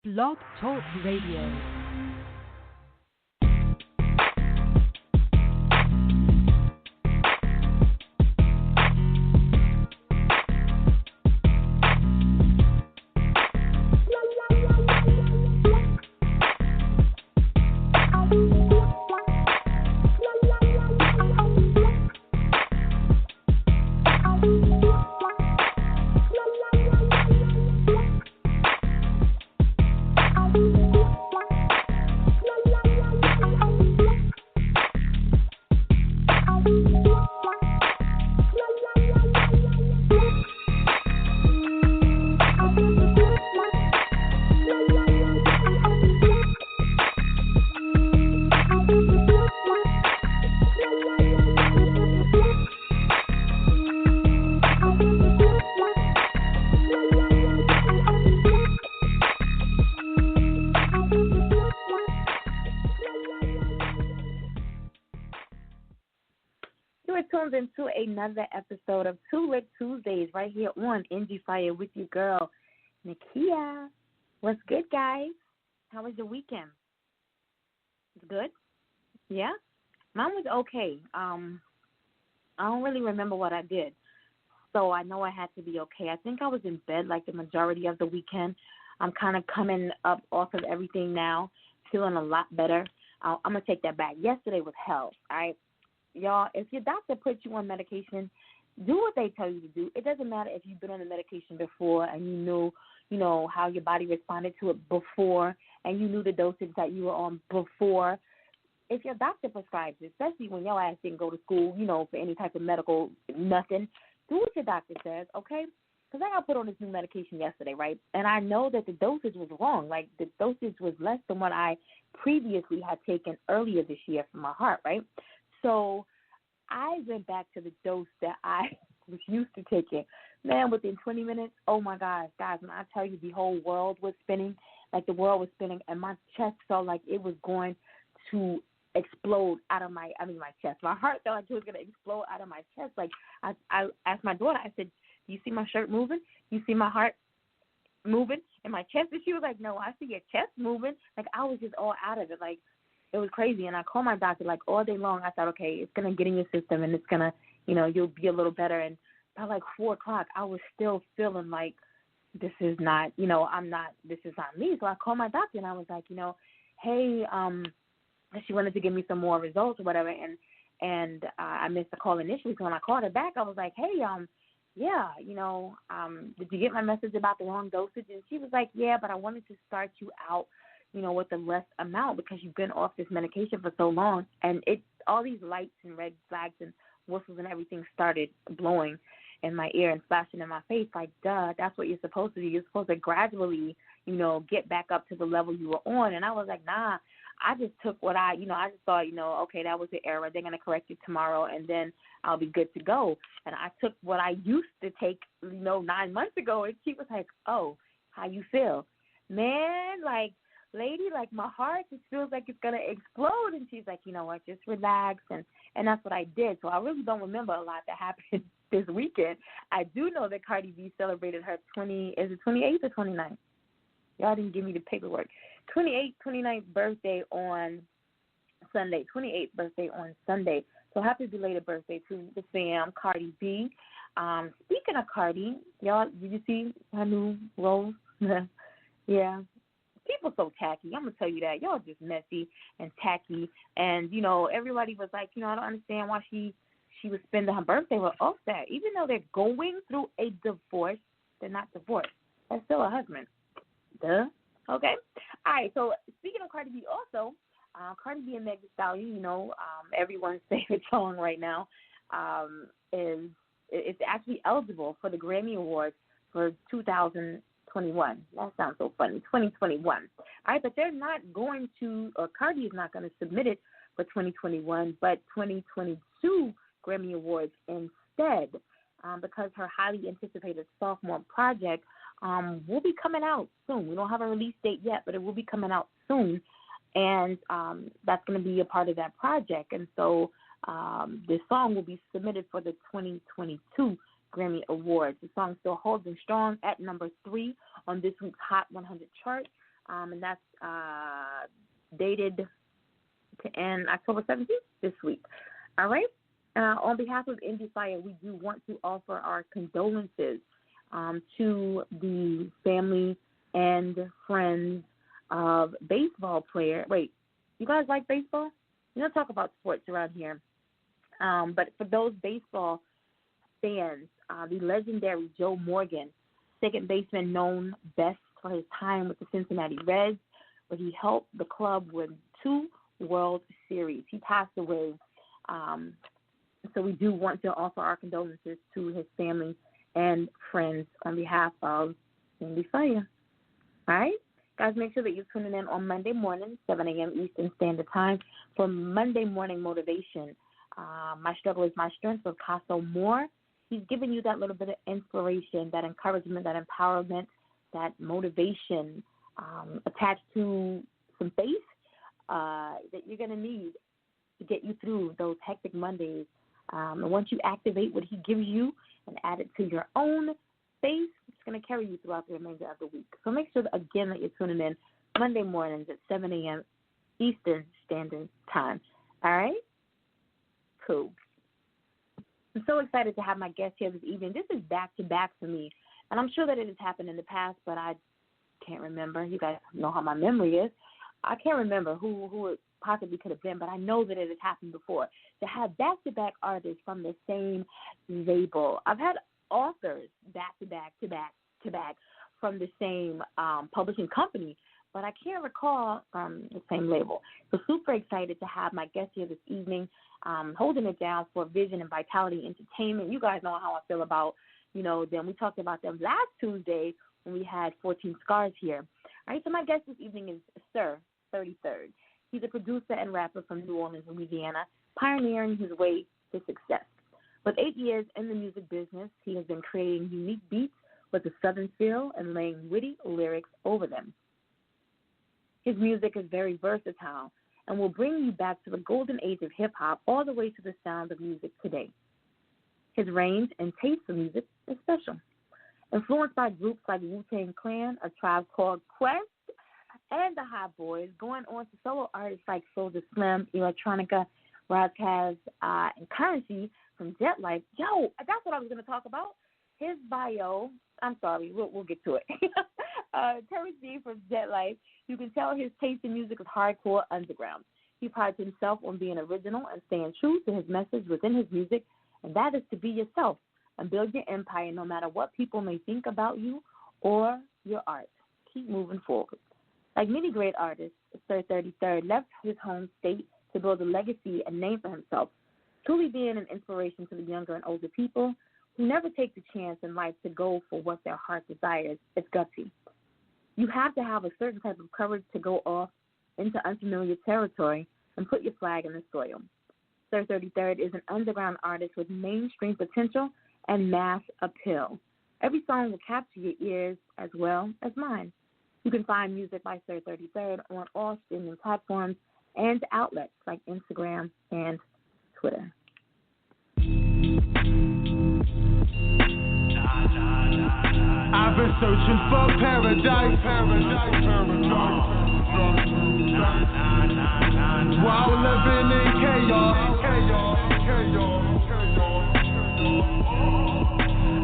Blog Talk Radio. Into another episode of Two Lit Tuesdays right here on Endie Fiya with your girl, Nakia. What's good, guys? How was your weekend? Good? Yeah? Mine was okay. I don't really remember what I did, so I know I had to be okay. I think I was in bed like the majority of the weekend. I'm kind of coming up off of everything now, feeling a lot better. I'm going to take that back. Yesterday was hell, all right? Y'all, if your doctor puts you on medication, do what they tell you to do. It doesn't matter if you've been on the medication before and you know, how your body responded to it before and you knew the dosage that you were on before. If your doctor prescribes it, especially when your ass didn't go to school, for any type of medical nothing, do what your doctor says, okay? Because I got put on this new medication yesterday, right? And I know that the dosage was wrong. Like, the dosage was less than what I previously had taken earlier this year for my heart, right? So I went back to the dose that I was used to taking. Man, within 20 minutes, oh, my gosh, guys, when I tell you the whole world was spinning, like the world was spinning, and my chest felt like it was going to explode out of my chest. My heart felt like it was going to explode out of my chest. Like, I asked my daughter, I said, do you see my shirt moving? You see my heart moving in my chest? And she was like, no, I see your chest moving. Like, I was just all out of it. Like, it was crazy, and I called my doctor, like, all day long. I thought, okay, it's going to get in your system, and it's going to, you'll be a little better. And by, like, 4 o'clock, I was still feeling like this is not, this is not me. So I called my doctor, and I was like, hey, she wanted to give me some more results or whatever, and I missed the call initially. So when I called her back, I was like, hey, yeah, did you get my message about the wrong dosage? And she was like, yeah, but I wanted to start you out with a less amount because you've been off this medication for so long, and all these lights and red flags and whistles and everything started blowing in my ear and flashing in my face. Like, duh, that's what you're supposed to do. You're supposed to gradually, get back up to the level you were on. And I was like, nah, I just took what I just thought, okay, that was the error. They're going to correct it tomorrow, and then I'll be good to go. And I took what I used to take, 9 months ago, and she was like, oh, how you feel? Man, like, lady, like, my heart just feels like it's going to explode. And she's like, you know what, just relax. And that's what I did. So I really don't remember a lot that happened this weekend. I do know that Cardi B celebrated her 28th or 29th? Y'all didn't give me the paperwork. 29th birthday on Sunday. 28th birthday on Sunday. So happy belated birthday to the fam, Cardi B. Speaking of Cardi, y'all, did you see her new role? Yeah. People so tacky. I'm going to tell you that. Y'all just messy and tacky. And, everybody was like, I don't understand why she was spending her birthday with Offset. Even though they're going through a divorce, they're not divorced. They're still a husband. Duh. Okay. All right. So, speaking of Cardi B also, Cardi B and Meg Thee Stallion, everyone's favorite song right now, it's actually eligible for the Grammy Awards for 2021. That sounds so funny. 2021. All right, but they're not going to, or Cardi is not going to submit it for 2021, but 2022 Grammy Awards instead, because her highly anticipated sophomore project will be coming out soon. We don't have a release date yet, but it will be coming out soon, and that's going to be a part of that project. And so this song will be submitted for the 2022 Grammy Awards. The song still holding strong at number 3 on this week's Hot 100 chart. and that's dated to end October 17th this week. All right? On behalf of Endie Fiya, we do want to offer our condolences to the family and friends of baseball player. Wait, you guys like baseball? We don't talk about sports around here. But for those baseball fans, the legendary Joe Morgan, second baseman known best for his time with the Cincinnati Reds, where he helped the club win 2 World Series. He passed away. So we do want to offer our condolences to his family and friends on behalf of Endie Fiya. All right? Guys, make sure that you're tuning in on Monday morning, 7 a.m. Eastern Standard Time, for Monday Morning Motivation. My Struggle is My Strength with Casso Moore. He's giving you that little bit of inspiration, that encouragement, that empowerment, that motivation attached to some faith that you're going to need to get you through those hectic Mondays. And once you activate what he gives you and add it to your own faith, it's going to carry you throughout the remainder of the week. So make sure, again, that you're tuning in Monday mornings at 7 a.m. Eastern Standard Time. All right? Cool. I'm so excited to have my guest here this evening. This is back-to-back for me, and I'm sure that it has happened in the past, but I can't remember. You guys know how my memory is. I can't remember who it possibly could have been, but I know that it has happened before, to have back-to-back artists from the same label. I've had authors back-to-back from the same publishing company, but I can't recall the same label. So super excited to have my guest here this evening, holding it down for Vision and Vitality Entertainment. You guys know how I feel about, them. We talked about them last Tuesday when we had 14 Scars here. All right, so my guest this evening is Sir33rd. He's a producer and rapper from New Orleans, Louisiana, pioneering his way to success. With 8 years in the music business, he has been creating unique beats with a Southern feel and laying witty lyrics over them. His music is very versatile and will bring you back to the golden age of hip-hop all the way to the sound of music today. His range and taste for music is special. Influenced by groups like Wu Tang Clan, A Tribe Called Quest, and the Hot Boys, going on to solo artists like Soulja Slim, Electronica, Rass Kass and Curren from JetLife. Yo, that's what I was going to talk about. His bio, I'm sorry, we'll get to it. Curren from JetLife, you can tell his taste in music is hardcore underground. He prides himself on being original and staying true to his message within his music, and that is to be yourself and build your empire no matter what people may think about you or your art. Keep moving forward. Like many great artists, Sir33rd left his home state to build a legacy and name for himself, truly being an inspiration to the younger and older people who never take the chance in life to go for what their heart desires. It's gutsy. You have to have a certain type of courage to go off into unfamiliar territory and put your flag in the soil. Sir33rd is an underground artist with mainstream potential and mass appeal. Every song will capture your ears as well as mine. You can find music by Sir33rd on all streaming platforms and outlets like Instagram and Twitter. I've been searching for paradise. While living in chaos.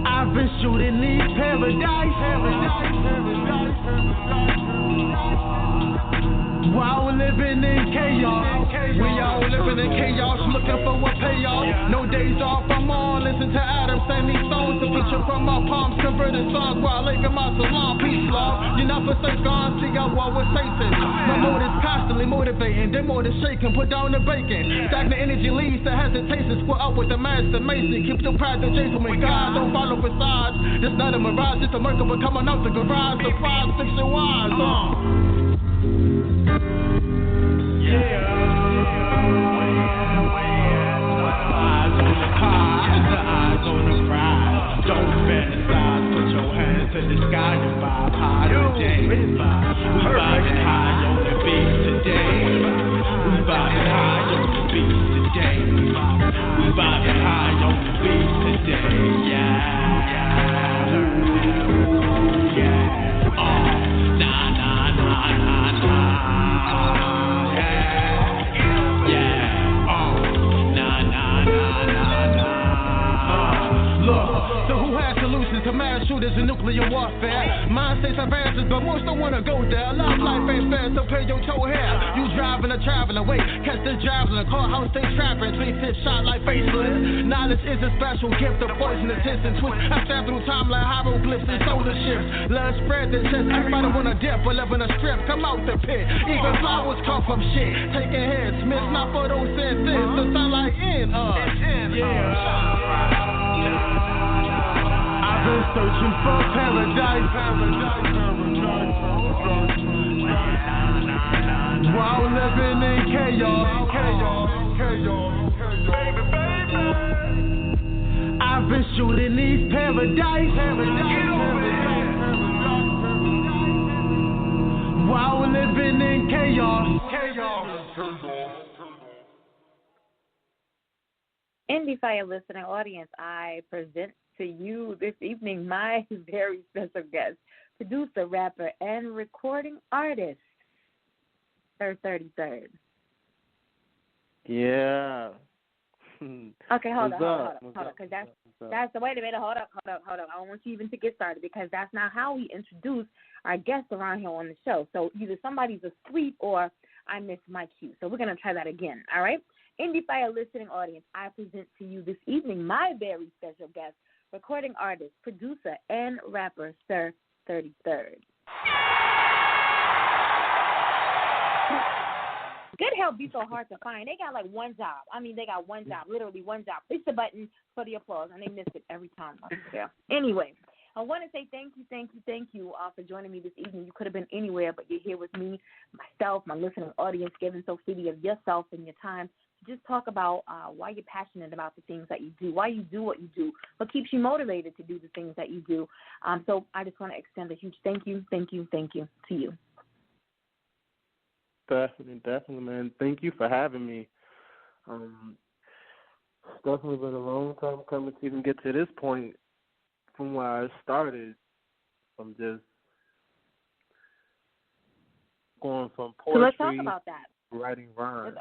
I've been shooting these paradise. While living in chaos. We all living in chaos, looking for a payoff. No days off, I'm on. Listen to Adam sing these songs. The picture from my palms, converted songs while licking my salon. Peace, love. You're not forsaken, see I war with Satan. My mood is constantly motivating. They're more than shaking, put down the bacon. Stagnant energy leads to hesitation. Square up with the master Mason. Keep the pride to Jason when God don't follow facades. This not a mirage, it's a Merkaba coming out the garage. Surprise, fix your wise, yeah. Eyes on the prize. Don't fantasize. Put your hands to the sky and vibe high today. We vibing high on the beat today. We vibing high on the beat today. We vibing high on the beat today. Yeah. Ooh, yeah. Nah. nuclear warfare. Mindsets advances, but most don't wanna go there. Love life ain't fair, so pay your toe hair. You driving or traveling, wait, catch the driver in the courthouse, stay trapping. 3-5 shot like faceless. Knowledge is a special gift of poisonous hits and twists. I step through time like hieroglyphs and solar ships. Love spread the chest, everybody wanna dip or live in a strip. Come out the pit, even flowers come from shit. Taking hits, miss not for those sins. The sound like I've been searching for paradise. While living in chaos. I've been shooting these paradise. While living in chaos. Endie Fiya listening audience, I present to you this evening my very special guest, producer, rapper, and recording artist, Sir33rd. Yeah. Okay, hold on, because that's the wait a minute. Hold up. I don't want you even to get started because that's not how we introduce our guests around here on the show. So either somebody's asleep or I missed my cue. So we're gonna try that again. All right. Endie Fiya listening audience, I present to you this evening my very special guest, recording artist, producer, and rapper, Sir33rd. Good help be so hard to find. They got like one job. They got one job, literally one job. Push the button for the applause, and they miss it every time. Anyway, I want to say thank you for joining me this evening. You could have been anywhere, but you're here with me, myself, my listening audience, giving so freely of yourself and your time to just talk about why you're passionate about the things that you do, why you do what you do, what keeps you motivated to do the things that you do. So I just want to extend a huge thank you to you. Definitely, man. Thank you for having me. It's definitely been a long time coming to even get to this point from where I started. I'm just going from poetry, so let's talk about that. Writing rhymes.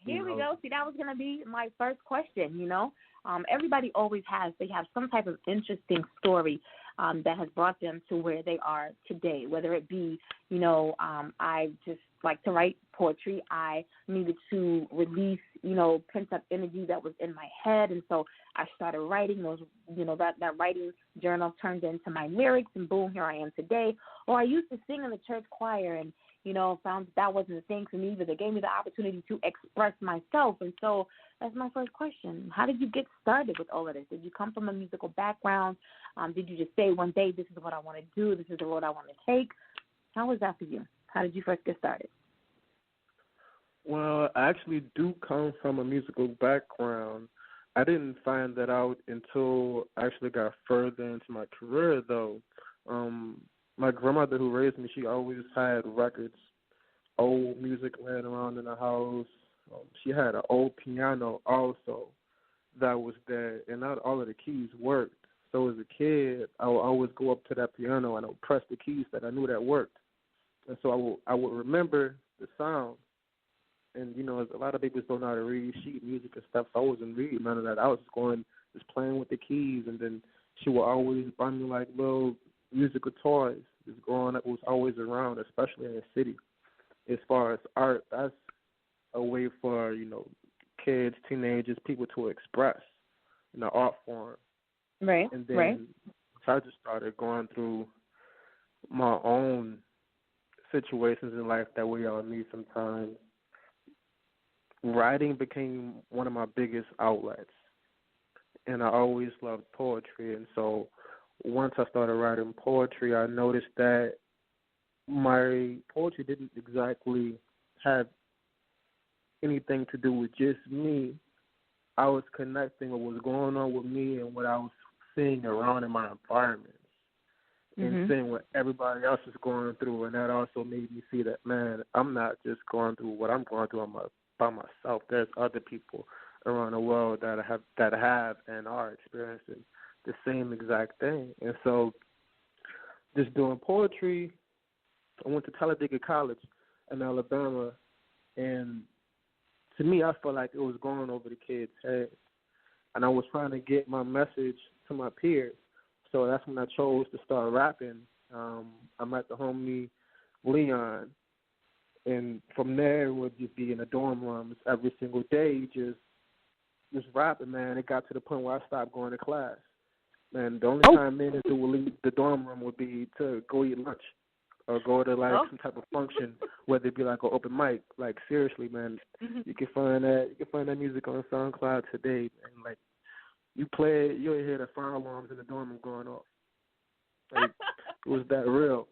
Here we go. See, that was going to be my first question, Everybody always they have some type of interesting story that has brought them to where they are today, whether it be, I just like to write poetry. I needed to release, pent up energy that was in my head. And so I started writing those, that writing journal turned into my lyrics, and boom, here I am today. Or I used to sing in the church choir and, found that wasn't a thing for me, but it gave me the opportunity to express myself. And so that's my first question. How did you get started with all of this? Did you come from a musical background? Did you just say one day, this is what I want to do, this is the road I want to take? How was that for you? How did you first get started? Well, I actually do come from a musical background. I didn't find that out until I actually got further into my career, though. My grandmother who raised me, she always had records, old music laying around in the house. She had an old piano also that was there, and not all of the keys worked. So as a kid, I would always go up to that piano and I would press the keys that I knew that worked. And so I would remember the sound. And, a lot of people don't know how to read sheet music and stuff, so I wasn't reading none of that. I was just playing with the keys, and then she would always buy me, like, little musical toys. Just growing up was always around, especially in the city. As far as art, that's a way for, kids, teenagers, people to express in the art form. Right, and then right. So I just started going through my own situations in life that we all need sometimes. Writing became one of my biggest outlets, and I always loved poetry. And so once I started writing poetry, I noticed that my poetry didn't exactly have anything to do with just me. I was connecting what was going on with me and what I was seeing around in my environments, and seeing what everybody else is going through. And that also made me see that, man, I'm not just going through what I'm going through by myself. There's other people around the world that have and are experiencing the same exact thing. And so just doing poetry, I went to Talladega College in Alabama, and to me, I felt like it was going over the kids' heads. And I was trying to get my message to my peers. So that's when I chose to start rapping. I met the homie Leon, and from there it would just be in the dorm rooms every single day, just rapping, man. It got to the point where I stopped going to class. And the only time me and dude would leave the dorm room would be to go eat lunch or go to some type of function, whether it be like an open mic. Like seriously, man, you can find that music on SoundCloud today, and like you play it, you'll hear the fire alarms in the dorm room going off. Like it was that real.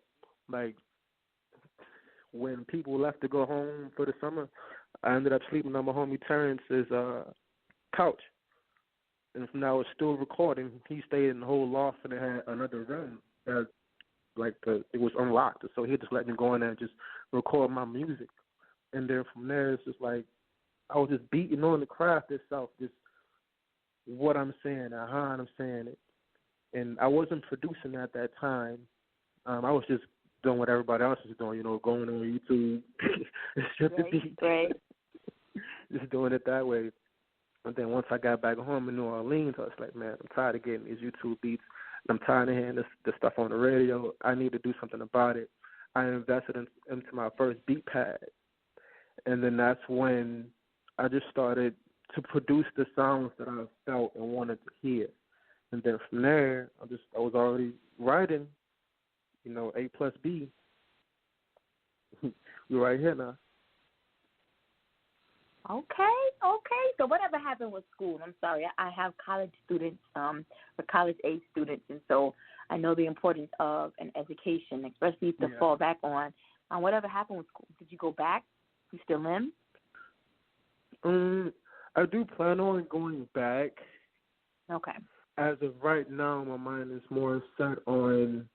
Like when people left to go home for the summer, I ended up sleeping on my homie Terrence's couch. And from now it's still recording. He stayed in the whole loft and it had another room that it was unlocked. So he just let me go in there and just record my music. And then from there it's just like I was just beating on the craft itself, just what I'm saying, how I'm saying it. And I wasn't producing at that time. I was just doing what everybody else is doing, going on YouTube, stripping beats, right. just doing it that way. And then once I got back home in New Orleans, I was like, man, I'm tired of getting these YouTube beats. I'm tired of hearing this stuff on the radio. I need to do something about it. I invested into my first beat pad. And then that's when I just started to produce the songs that I felt and wanted to hear. And then from there, I was already writing, A plus B. We're right here now. Okay. So whatever happened with school? I'm sorry. I have college students, or college-age students, and so I know the importance of an education, especially to fall back on. Whatever happened with school? Did you go back? You still in? I do plan on going back. Okay. As of right now, my mind is more set on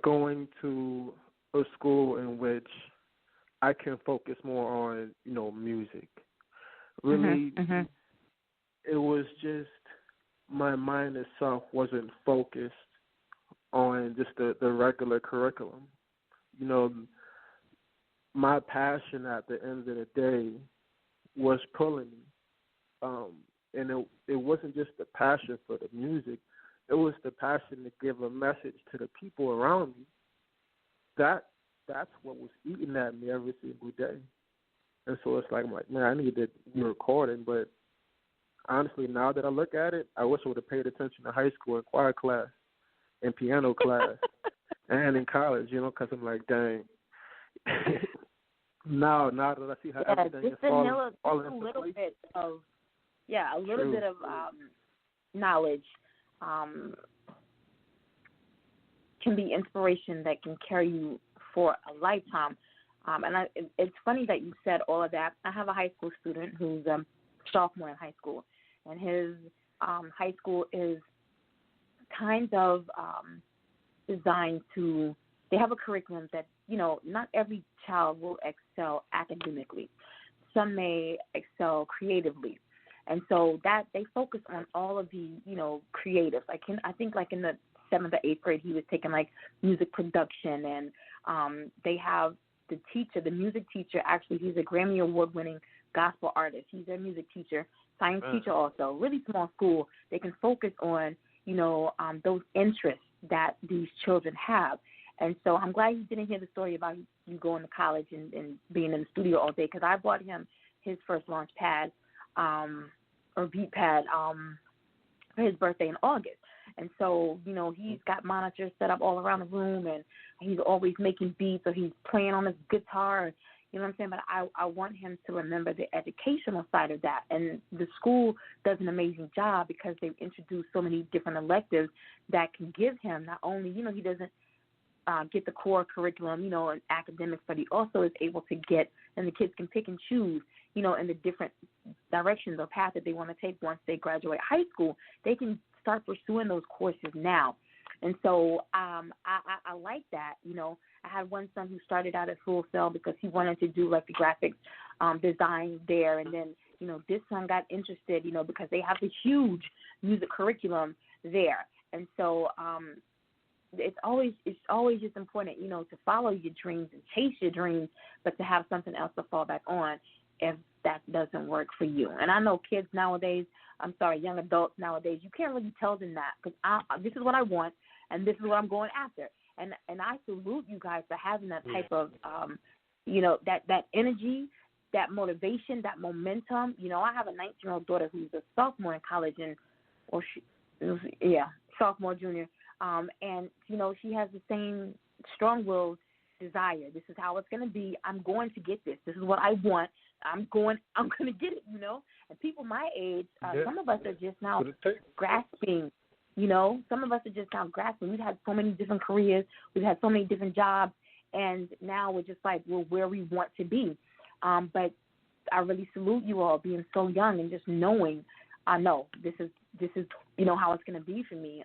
going to a school in which I can focus more on, music. Really, it was just my mind itself wasn't focused on just the regular curriculum. My passion at the end of the day was pulling me. And it wasn't just the passion for the music. It was the passion to give a message to the people around me. That's what was eating at me every single day. And so it's like, man, I need to be recording. But honestly, now that I look at it, I wish I would have paid attention to high school and choir class and piano class and in college, because I'm like, dang. now that I see how everything is falling into place. A little bit of knowledge can be inspiration that can carry you for a lifetime. It's funny that you said all of that. I have a high school student who's a sophomore in high school, and his high school is kind of designed to, they have a curriculum that, not every child will excel academically. Some may excel creatively. And so that they focus on all of the, creatives. I think like in the 7th or 8th grade, he was taking like music production, and they have the music teacher, actually, he's a Grammy Award-winning gospel artist. He's their music teacher, science teacher also. Really small school. They can focus on, those interests that these children have. And so I'm glad you didn't hear the story about you going to college and being in the studio all day, because I bought him his first launch pad, or beat pad, for his birthday in August. And so, he's got monitors set up all around the room, and he's always making beats, or he's playing on his guitar, you know what I'm saying? But I want him to remember the educational side of that. And the school does an amazing job because they've introduced so many different electives that can give him not only, he doesn't get the core curriculum, and academics, but he also is able to get, and the kids can pick and choose, in the different directions or path that they want to take once they graduate high school. They can start pursuing those courses now. And so I like that. I had one son who started out at Full Sail because he wanted to do like the graphics design there. And then, this son got interested, because they have a huge music curriculum there. And so it's always just important, to follow your dreams and chase your dreams, but to have something else to fall back on. if that doesn't work for you. And I know kids nowadays, young adults nowadays, you can't really tell them that because this is what I want and this is what I'm going after. And I salute you guys for having that type of, that energy, that motivation, that momentum. I have a 19-year-old daughter who's a sophomore in college, sophomore, junior. And, she has the same strong-willed desire. This is how it's going to be. I'm going to get this. This is what I want. I'm going to get it, And people my age, some of us are just now grasping, Some of us are just now grasping. We've had so many different careers. We've had so many different jobs. And now we're just like, we're where we want to be. But I really salute you all being so young and just knowing, I know this is how it's going to be for me.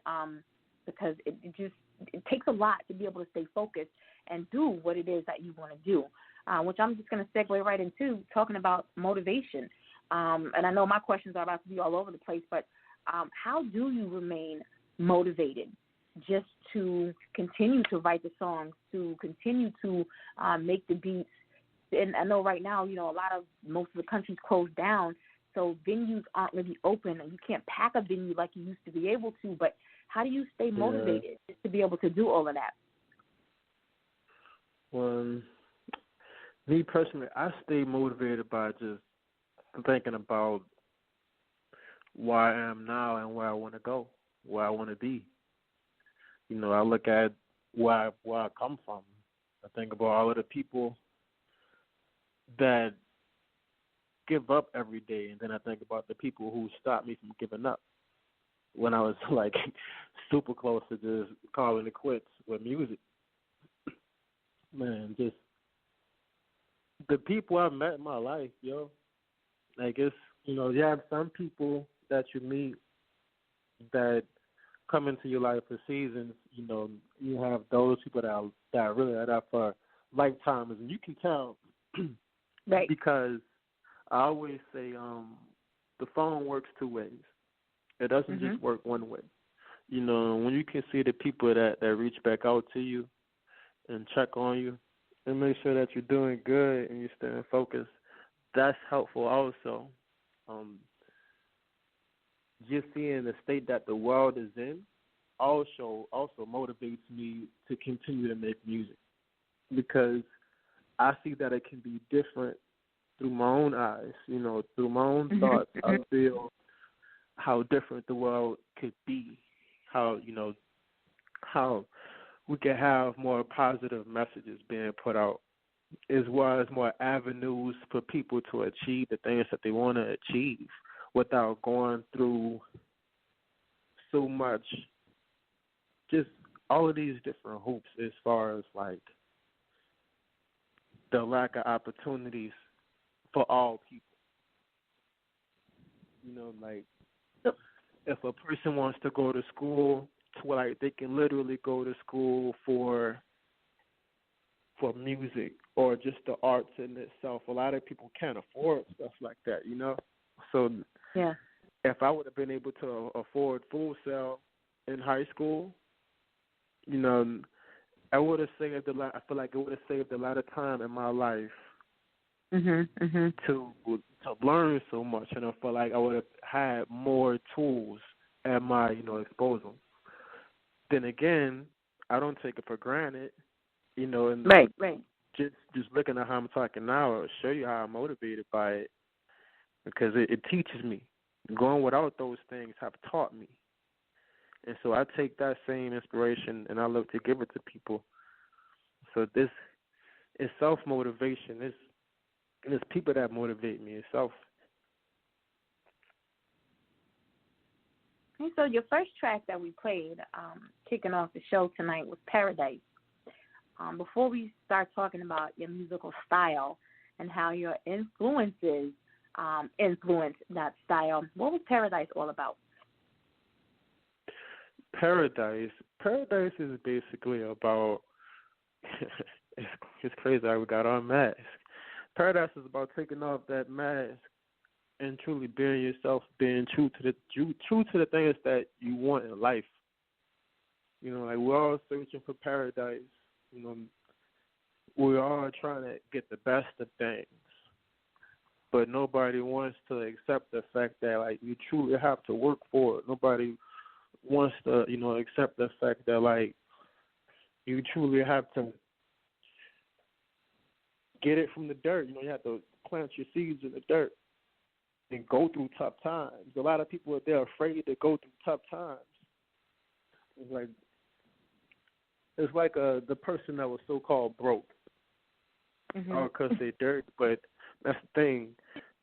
Because it takes a lot to be able to stay focused and do what it is that you want to do, which I'm just going to segue right into talking about motivation. And I know my questions are about to be all over the place, but how do you remain motivated just to continue to write the songs, to continue to make the beats? And I know right now, most of the country's closed down, so venues aren't really open, and you can't pack a venue like you used to be able to, but how do you stay motivated just to be able to do all of that? Well, me personally, I stay motivated by just thinking about where I am now and where I want to go, where I want to be. I look at where I come from. I think about all of the people that give up every day, and then I think about the people who stopped me from giving up when I was like super close to just calling it quits with music. Man, just the people I've met in my life, like it's, you have some people that you meet that come into your life for seasons. You have those people that really are there for lifetimes, and you can tell, right? Because I always say the phone works two ways. It doesn't just work one way. When you can see the people that reach back out to you and check on you and make sure that you're doing good and you're staying focused, that's helpful also. Just seeing the state that the world is in also motivates me to continue to make music, because I see that it can be different through my own eyes, through my own thoughts. I feel how different the world could be, how we can have more positive messages being put out, as well as more avenues for people to achieve the things that they want to achieve without going through so much, just all of these different hoops as far as like the lack of opportunities for all people. Like if a person wants to go to school, to like they can literally go to school for music or just the arts in itself. A lot of people can't afford stuff like that, So if I would have been able to afford Full Sail in high school, I would have saved a lot. I feel like it would have saved a lot of time in my life to learn so much, and I feel like I would have had more tools at my disposal. Then again, I don't take it for granted, and right. Just looking at how I'm talking now, it'll show you how I'm motivated by it, because it teaches me. Going without those things have taught me, and so I take that same inspiration and I look to give it to people. So this is self-motivation. It's people that motivate me. It's self. Okay, so your first track that we played, kicking off the show tonight, was Paradise. Before we start talking about your musical style and how your influences influence that style, what was Paradise all about? Paradise is basically about it's crazy how we got on mask. Paradise is about taking off that mask and truly being yourself, being true to the things that you want in life. Like we're all searching for paradise. We're all trying to get the best of things. but nobody wants to accept the fact that like you truly have to work for it. Nobody wants to, accept the fact that like you truly have to get it from the dirt. You have to plant your seeds in the dirt and go through tough times. A lot of people they're afraid to go through tough times. It's like the person that was so called broke. All because they dirt, but that's the thing.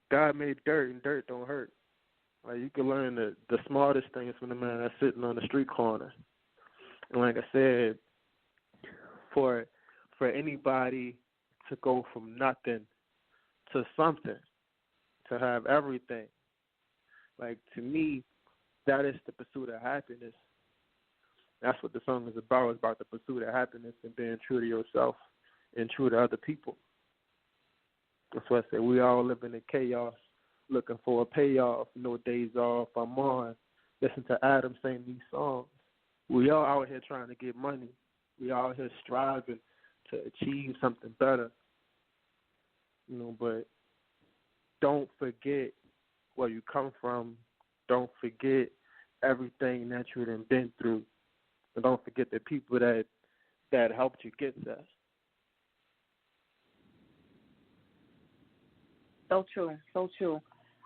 God made dirt, and dirt don't hurt. Like you can learn the smartest things from the man that's sitting on the street corner. And like I said, for anybody to go from nothing to something, to have everything, like to me, that is the pursuit of happiness. That's what the song is about. It's about the pursuit of happiness and being true to yourself and true to other people. That's why I say we all living in chaos, looking for a payoff, no days off. I'm on. Listen to Adam sing these songs. We all out here trying to get money. We all here striving to achieve something better. But don't forget where you come from. Don't forget everything that you done been through. And don't forget the people that helped you get there. So true, so true.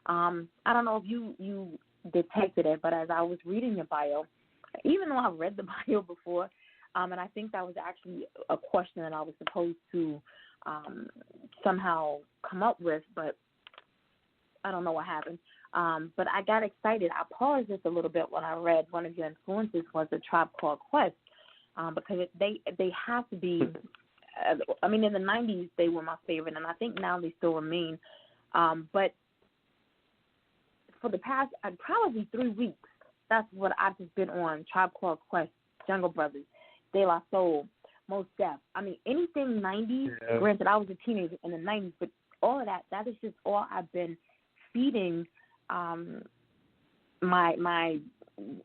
I don't know if you detected it, but as I was reading your bio, even though I've read the bio before, and I think that was actually a question that I was supposed to somehow come up with, but I don't know what happened. But I got excited. I paused just a little bit when I read one of your influences was A Tribe Called Quest, because they have to be. I mean, in the 90s, they were my favorite, and I think now they still remain. But for the past probably 3 weeks, that's what I've just been on. Tribe Called Quest, Jungle Brothers, De La Soul, Mos Def. I mean, anything 90s. Yeah. Granted, I was a teenager in the 90s, but all of that is just all I've been feeding my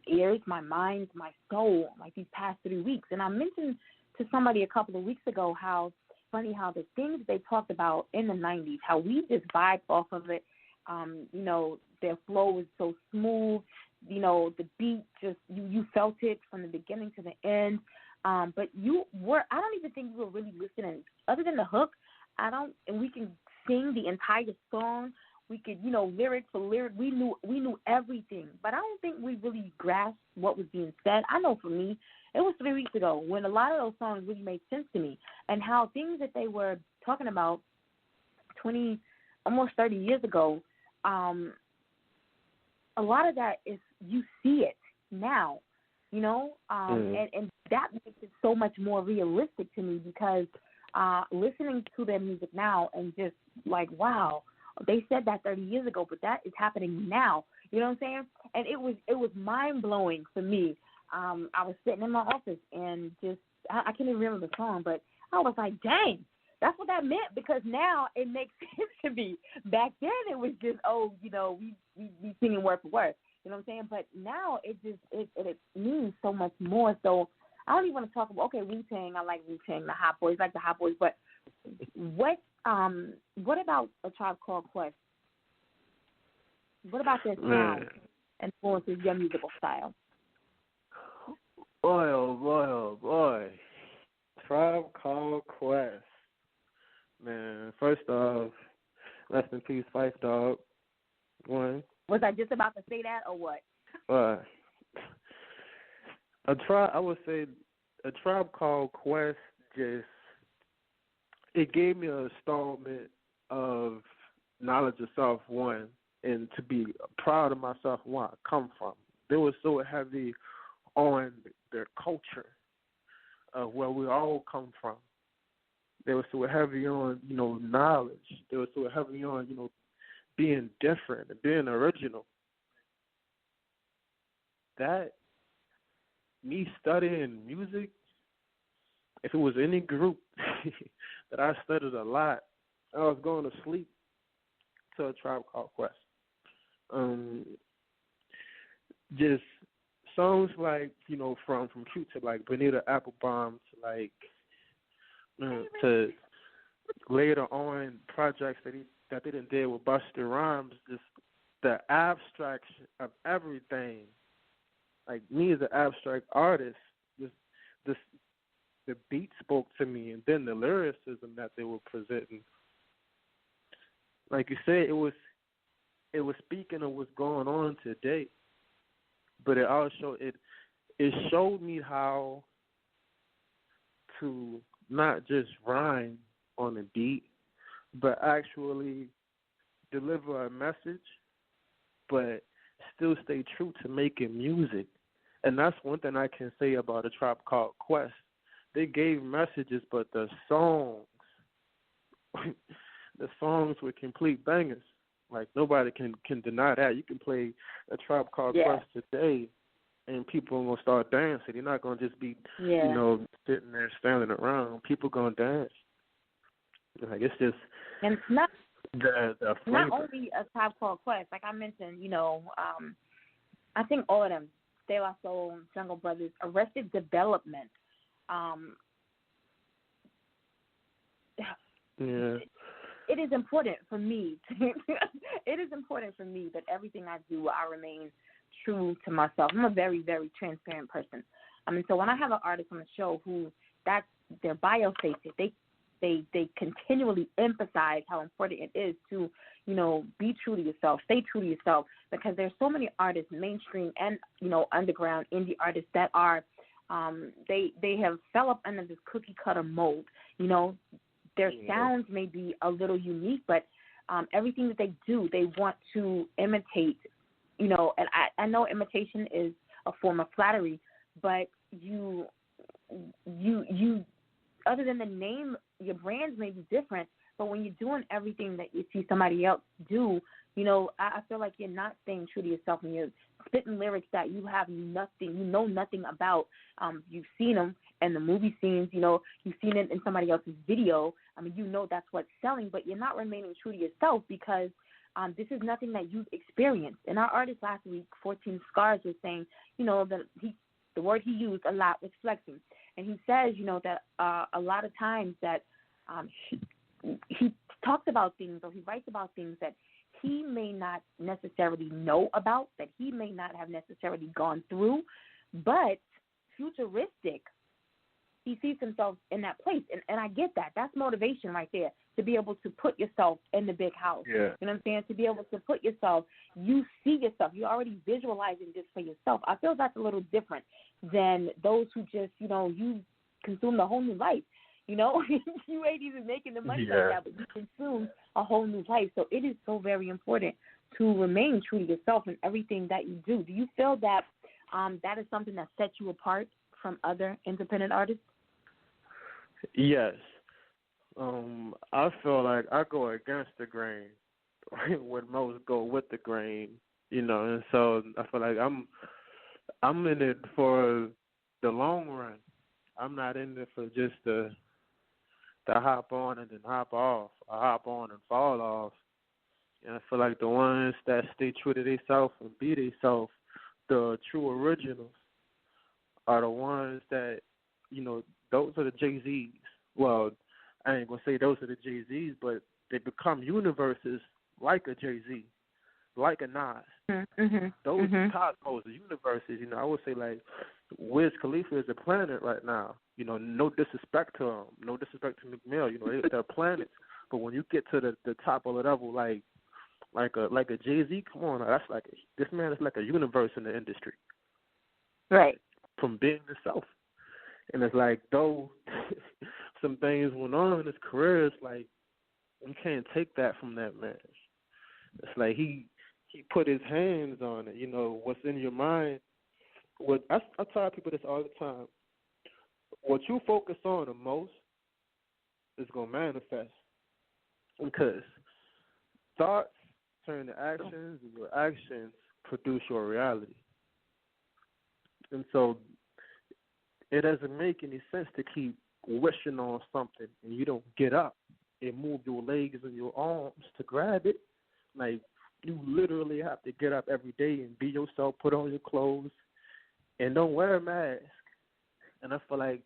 ears, my mind, my soul, like these past 3 weeks. And I mentioned to somebody a couple of weeks ago how funny how the things they talked about in the 90s, how we just vibed off of it. Their flow was so smooth. The beat just, you felt it from the beginning to the end. But I don't even think you were really listening. Other than the hook, and we can sing the entire song. We could, lyric for lyric. We knew everything. But I don't think we really grasped what was being said. I know for me, it was 3 weeks ago when a lot of those songs really made sense to me, and how things that they were talking about 20, almost 30 years ago, a lot of that is, you see it now, and that makes it so much more realistic to me, because listening to their music now and just like, wow, they said that 30 years ago, but that is happening now. You know what I'm saying? And it was mind-blowing for me. I was sitting in my office and just, I can't even remember the song, but I was like, dang, that's what that meant, because now it makes sense to me. Back then it was just, we singing word for word. You know what I'm saying? But now it means so much more. So I don't even want to talk about, okay, Wu Tang, I like Wu Tang, the Hot Boys, like the Hot Boys, but what about A Tribe Called Quest? What about their sound influences your musical style? Boy, oh boy. Tribe Called Quest. Man, first off, rest in peace, Phife Dawg. One. Was I just about to say that, or what? I would say A Tribe Called Quest it gave me an installment of knowledge of self, one, and to be proud of myself, where I come from. They were so heavy on their culture of where we all come from. They were so heavy on, knowledge. They were so heavy on, being different and being original. That, me studying music, if it was any group that I studied a lot, I was going to sleep to A Tribe Called Quest. Just songs like, from Q-Tip, like Bonita Applebum, to like, to later on projects that they done did with Busta Rhymes, just the abstraction of everything. Like me as an abstract artist, this the beat spoke to me, and then the lyricism that they were presenting. Like you said, it was speaking of what's going on today, but it also it showed me how to not just rhyme on a beat, but actually deliver a message, but still stay true to making music. And that's one thing I can say about A Tribe Called Quest. They gave messages, but the songs, the songs were complete bangers. Like, nobody can deny that. You can play A Tribe Called Quest today, and people are going to start dancing. They're not going to just be, sitting there standing around. People going to dance. Like, it's just and it's not the not only A Tribe Called Quest. Like I mentioned, I think all of them, De La Soul, Jungle Brothers, Arrested Development. It is important for me. It is important for me that everything I do, I remain true to myself. I'm a very, very transparent person. So when I have an artist on the show who that's their bio states it, they continually emphasize how important it is to, be true to yourself, stay true to yourself, because there's so many artists, mainstream and, underground indie artists that are, they have fell up under this cookie cutter mold. Their sounds may be a little unique, but everything that they do, they want to imitate, and I know imitation is a form of flattery, but you other than the name, your brands may be different, but when you're doing everything that you see somebody else do, I feel like you're not staying true to yourself when you're spitting lyrics that you have nothing about. You've seen them in the movie scenes, you've seen it in somebody else's video. That's what's selling, but you're not remaining true to yourself because this is nothing that you've experienced. And our artist last week, 14 Scars, was saying, that the word he used a lot was flexing. And he says, that a lot of times that he talks about things or he writes about things that he may not necessarily know about, that he may not have necessarily gone through, but futuristic, he sees himself in that place. And I get that. That's motivation right there, to be able to put yourself in the big house. Yeah. You know what I'm saying? To be able to put yourself, you see yourself. You're already visualizing this for yourself. I feel that's a little different than those who just, you consume the whole new life. You ain't even making the money like that, but you consume a whole new life. So it is so very important to remain true to yourself in everything that you do. Do you feel that that is something that sets you apart from other independent artists? Yes. I feel like I go against the grain when most go with the grain, and so I feel like I'm in it for the long run. I'm not in it for just the hop on and then hop off, or hop on and fall off. And I feel like the ones that stay true to themselves and be themselves, the true originals, are the ones that, those are the Jay-Z's. Well, I ain't going to say those are the Jay-Z's, but they become universes like a Jay-Z, like a Nas. Mm-hmm. Those are cosmos, the universes. I would say, like, Wiz Khalifa is a planet right now. No disrespect to him, no disrespect to McMill. They're planets. But when you get to the top of the level, like a Jay-Z, come on, this man is like a universe in the industry. Right. From being himself. And it's like, though some things went on in his career, it's like you can't take that from that man. It's like he put his hands on it. What's in your mind. I tell people this all the time. What you focus on the most is going to manifest. Because thoughts turn to actions, and your actions produce your reality. And so it doesn't make any sense to keep wishing on something and you don't get up and move your legs and your arms to grab it. Like, you literally have to get up every day and be yourself, put on your clothes, and don't wear a mask. And I feel like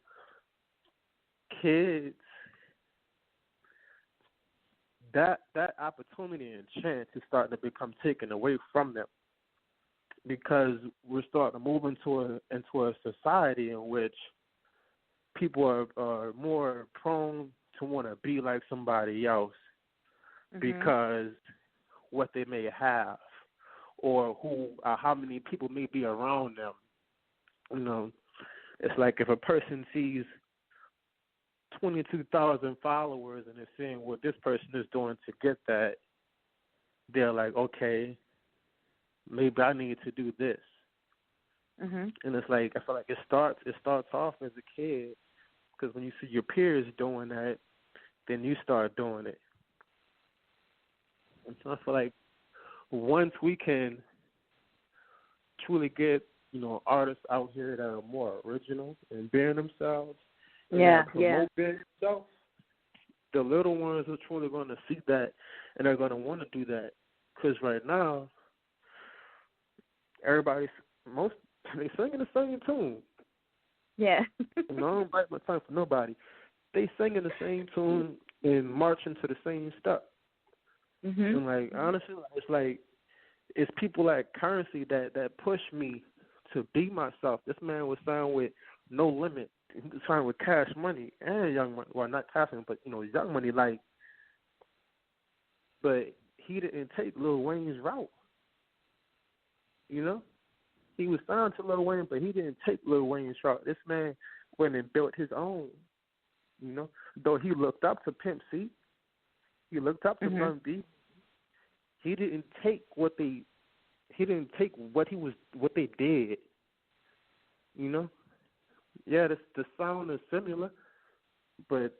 kids that opportunity and chance is starting to become taken away from them because we're starting to move into a society in which people are more prone to want to be like somebody else because what they may have or how many people may be around them. You know, it's like if a person sees 22,000 followers and is seeing what this person is doing to get that, they're like, okay, maybe I need to do this. And it's like, I feel like it starts off as a kid because when you see your peers doing that, then you start doing it. And so I feel like once we can truly get, you know, artists out here that are more original and being themselves, and promote being themselves, the little ones are truly going to see that and they're going to want to do that. Because right now, they singing the same tune. Yeah. You know, I don't bite my tongue for nobody. They singing the same tune and marching to the same step. And like honestly, it's people like Currency that push me to be myself. This man was signed with No Limit. He was signed with Cash Money and Young Money. Well, not Cash Money, but you know, Young Money. But he didn't take Lil Wayne's route. You know, he was signed to Lil Wayne, but he didn't take Lil Wayne's route. This man went and built his own. You know, though he looked up to Pimp C, he looked up to Bun B. He didn't take what they did. You know, yeah, the sound is similar, but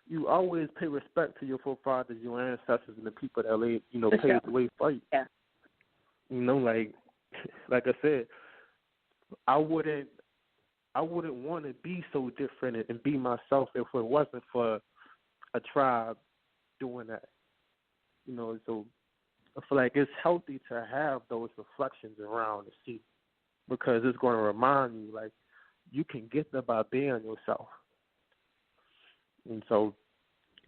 you always pay respect to your forefathers, your ancestors, and the people that laid, you know, paved the way for you. Yeah. You know, like I said, I wouldn't want to be so different and be myself if it wasn't for a tribe doing that. You know, so I feel like it's healthy to have those reflections around to see, because it's going to remind you, like, you can get there by being yourself. And so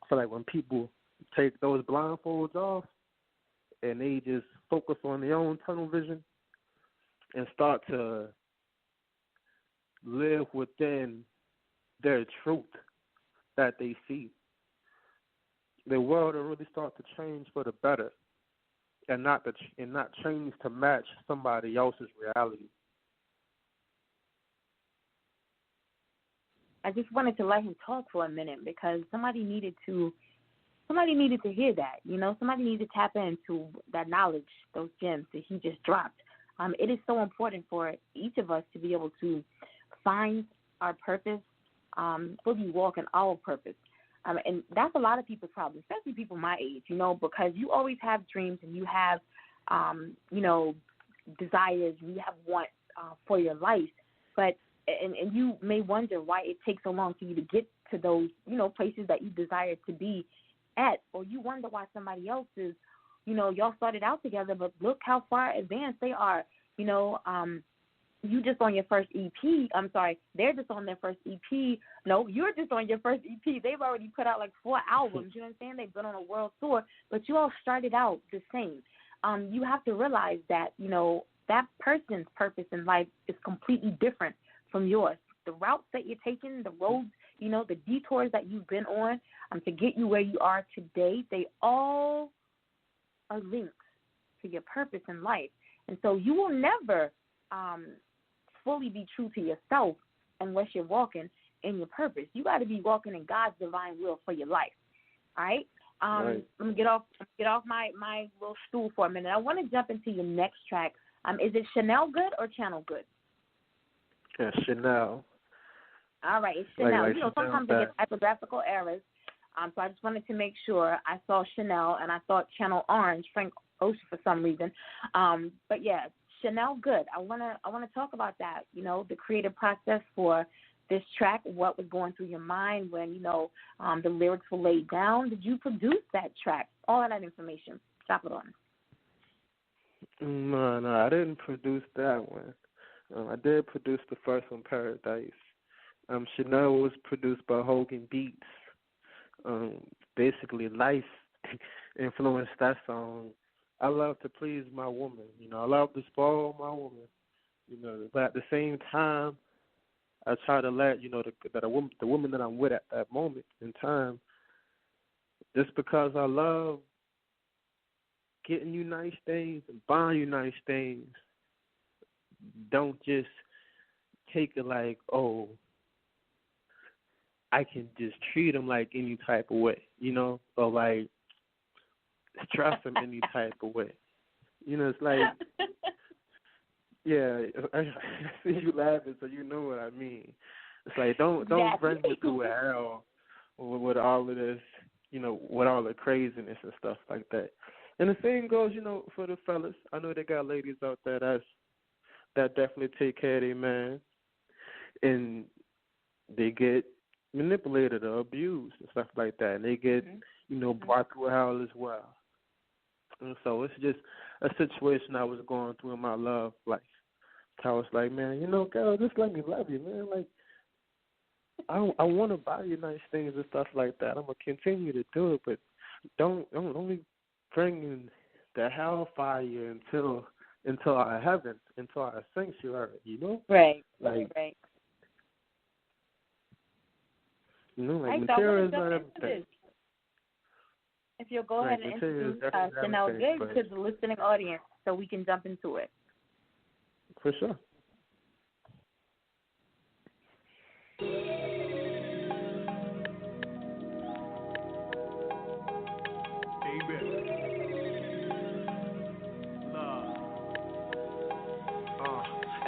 I feel like when people take those blindfolds off and they just focus on their own tunnel vision and start to live within their truth that they see, the world will really start to change for the better, and not change to match somebody else's reality. I just wanted to let him talk for a minute because somebody needed to hear that. You know, somebody needed to tap into that knowledge, those gems that he just dropped. It is so important for each of us to be able to find our purpose, fully walk in our purpose. And that's a lot of people's problem, especially people my age, you know, because you always have dreams and you have, you know, desires and you have wants for your life. But and you may wonder why it takes so long for you to get to those, you know, places that you desire to be at. Or you wonder why somebody else is, you know, y'all started out together, but look how far advanced they are. You know, you just on your first EP. I'm sorry, they're just on their first EP. No, you're just on your first EP. They've already put out like 4 albums. You know what I'm saying? They've been on a world tour, but you all started out the same. You have to realize that, you know, that person's purpose in life is completely different from yours. The routes that you're taking, the roads, you know, the detours that you've been on to get you where you are today, they all are linked to your purpose in life. And so you will never fully be true to yourself unless you're walking in your purpose. You got to be walking in God's divine will for your life. All right? Right. Let me get off my little stool for a minute. I want to jump into your next track. Is it Chanel Good or Channel Good? Yeah, Chanel. All right, it's Chanel. Like you know, sometimes they get typographical errors. So I just wanted to make sure. I saw Chanel and I thought Channel Orange, Frank Ocean for some reason. But yeah, Chanel Good. I wanna talk about that. You know, the creative process for this track. What was going through your mind when, you know, the lyrics were laid down? Did you produce that track? All of that information. Drop it on. No, I didn't produce that one. I did produce the first one, Paradise. Chanel was produced by Hogan Beats. Basically, life influenced that song. I love to please my woman. I love to spoil my woman. But at the same time, I try to let the woman that I'm with at that moment in time, just because I love getting you nice things and buying you nice things, don't just take it like, oh, I can just treat them like any type of way, or like stress them any type of way. It's like, yeah, I see you laughing, so you know what I mean. It's like, don't bring me through hell with all of this, with all the craziness and stuff like that. And the same goes, for the fellas. I know they got ladies out there that definitely take care of their man, and they get manipulated or abused and stuff like that, and they get, brought through hell as well. And so it's just a situation I was going through in my love life. I was like, man, girl, just let me love you, man. Like, I want to buy you nice things and stuff like that. I'm gonna continue to do it, but don't be bringing the hellfire into our heaven, into our sanctuary. Right. Like, right. Like material is not everything. If you'll go ahead and introduce us, and I'll get to the listening audience so we can jump into it. For sure.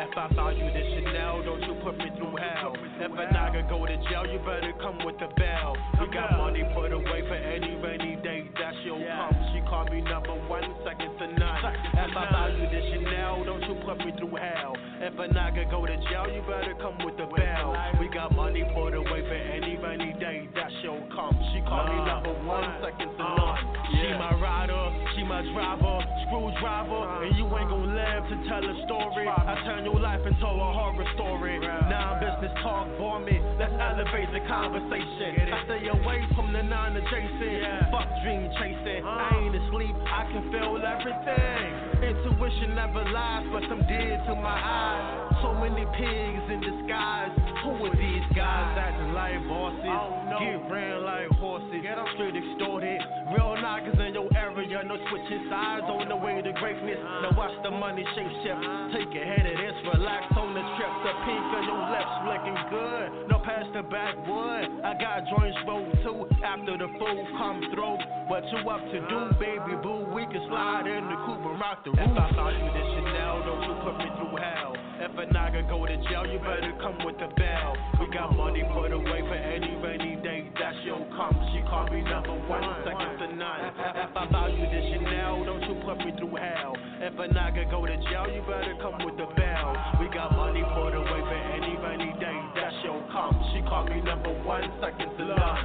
If I buy you this Chanel, don't you put me through hell. If a nigga go to jail, you better come with the bell. We got money put away for any rainy day, that she'll come. She call me number 1, second to none. If I buy you this Chanel, don't you put me through hell. If a nigga go to jail, you better come with the bell. We got money put away for any rainy day, that she'll come. She call me number 1, second to none. She my rider, she my driver, screwdriver, and you ain't gon' live to tell a story. I turn your life into a horror story. Now business talk, bore me. Let's elevate the conversation. I stay away from the non-adjacent. Fuck dream chasing. I ain't asleep, I can feel everything. Intuition never lies, but some did to my eyes. So many pigs in disguise. Who are these guys acting like bosses? Get ran like horses, straight extorted. Real knockers in your area, no switching sides on the way to greatness. Now watch the money shape shift. Take ahead of this, relax on the trip. The pink of your lips looking good. No pass the backwood. I got joints rolled too. After the food come through, what you up to do, baby boo? We can slide in the coupe and rock the roof. If I buy you this Chanel, don't you put me through hell. If a nigga go to jail, you better come with the bell. We got money put away for any rainy day, that she'll come. She call me number 1, second to none. If I buy you this Chanel, don't you put me through hell. If a nigga go to jail, you better come with the bell. We got money put away for any rainy day, that she'll come. She call me number 1, second to none.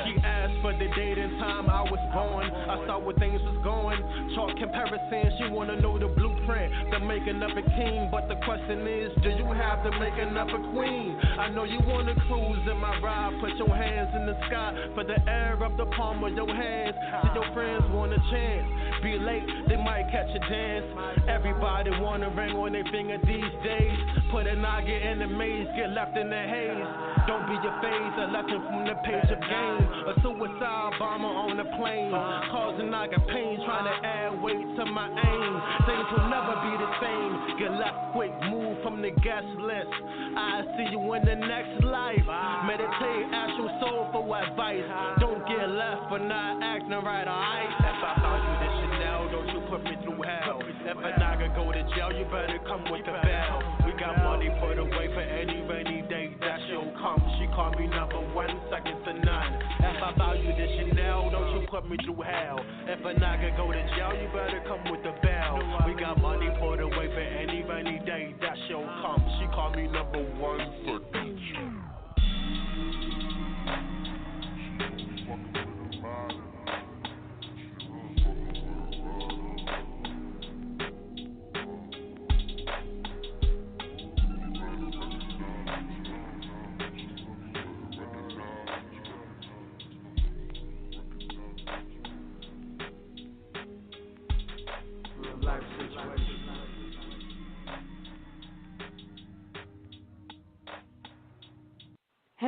She asked for the date and time I was born. I saw where things was going. Chalk comparison, she wanna know the blueprint, the making of a king. But the question is, do you have the making of a queen? I know you wanna cruise in my ride. Put your hands in the sky for the air of the palm of your hands. See your friends want a chance. Be late, they might catch a dance. Everybody wanna ring on their finger these days. Put a noggin in the maze, get left in the haze. Don't be your phase, a lesson from the page of game. A suicide bomber on the plane, causing noggin pain, trying to add weight to my aim. Things will never be the same. Get left quick, move from the guest list. I see you in the next life. Meditate, ask your soul for advice. Don't get left for not acting right, alright? If I buy you this Chanel, don't you put me through hell. If a nigga go to jail, you better come with the bell. We got money put away for any rainy day, that she'll come. She call me number 1, second to none. If I buy you this Chanel, don't you put me through hell. If a nigga go to jail, you better come with the bell. We got money put away for any rainy day, that she'll come. She call me number 1, second.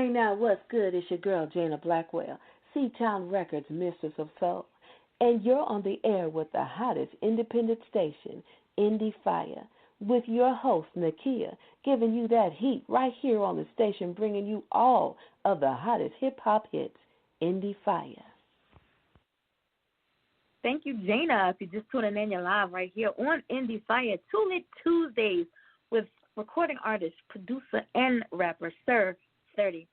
Hey now, what's good? It's your girl Jana Blackwell, C-Town Records, Mistress of Soul, and you're on the air with the hottest independent station, Endie Fiya, with your host Nakia, giving you that heat right here on the station, bringing you all of the hottest hip hop hits, Endie Fiya. Thank you, Jana. If you're just tuning in, you're live right here on Endie Fiya, Two Lit Tuesdays with recording artist, producer, and rapper Sir33rd.